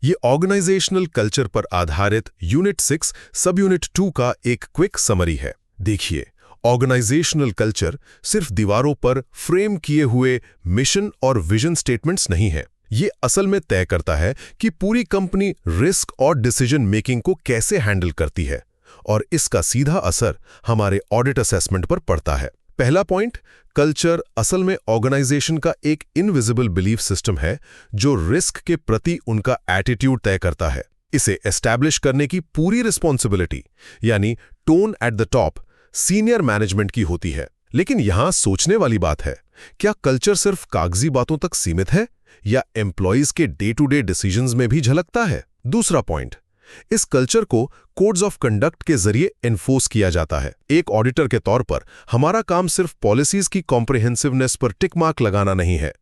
ये organisational culture पर आधारित यूनिट 6 सब यूनिट 2 का एक क्विक समरी है। देखिए, ऑर्गेनाइजेशनल कल्चर सिर्फ दीवारों पर फ्रेम किए हुए मिशन और विजन स्टेटमेंट्स नहीं है। ये असल में तय करता है कि पूरी कंपनी रिस्क और डिसीजन मेकिंग को कैसे हैंडल करती है, और इसका सीधा असर हमारे ऑडिट असेसमेंट पर पड़ता है। पहला पॉइंट, कल्चर असल में ऑर्गेनाइजेशन का एक इनविजिबल बिलीफ सिस्टम है जो रिस्क के प्रति उनका एटीट्यूड तय करता है। इसे एस्टैब्लिश करने की पूरी रिस्पॉन्सिबिलिटी, यानी tone at the top, senior management की होती है। लेकिन यहां सोचने वाली बात है, क्या कल्चर सिर्फ कागजी बातों तक सीमित है या एम्प्लॉइज के डे टू डे डिसीजंस में भी झलकता है? दूसरा पॉइंट, इस कल्चर को कोड्स ऑफ कंडक्ट के जरिए एनफोर्स किया जाता है। एक ऑडिटर के तौर पर हमारा काम सिर्फ पॉलिसीज की कॉम्प्रिहेंसिवनेस पर टिक मार्क लगाना नहीं है,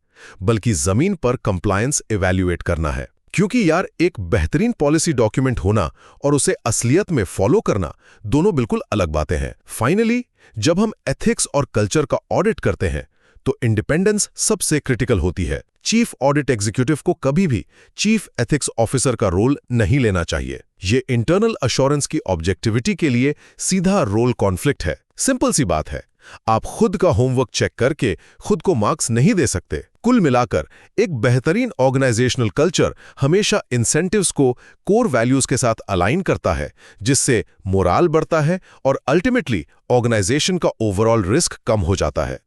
बल्कि जमीन पर कंप्लायंस इवैल्यूएट करना है। क्योंकि यार, एक बेहतरीन पॉलिसी डॉक्यूमेंट होना और उसे असलियत में फॉलो करना दोनों बिल्कुल अलग बातें हैं। फाइनली, जब हम एथिक्स और कल्चर का ऑडिट करते हैं तो इंडिपेंडेंस सबसे क्रिटिकल होती है। चीफ ऑडिट एग्जीक्यूटिव को कभी भी चीफ एथिक्स ऑफिसर का रोल नहीं लेना चाहिए। ये इंटरनल अश्योरेंस की ऑब्जेक्टिविटी के लिए सीधा रोल कॉन्फ्लिक्ट है। सिंपल सी बात है, आप खुद का होमवर्क चेक करके खुद को मार्क्स नहीं दे सकते। कुल मिलाकर एक बेहतरीन ऑर्गेनाइजेशनल कल्चर हमेशा इंसेंटिव्स को कोर वैल्यूज के साथ अलाइन करता है, जिससे मोराल बढ़ता है और अल्टीमेटली ऑर्गेनाइजेशन का ओवरऑल रिस्क कम हो जाता है।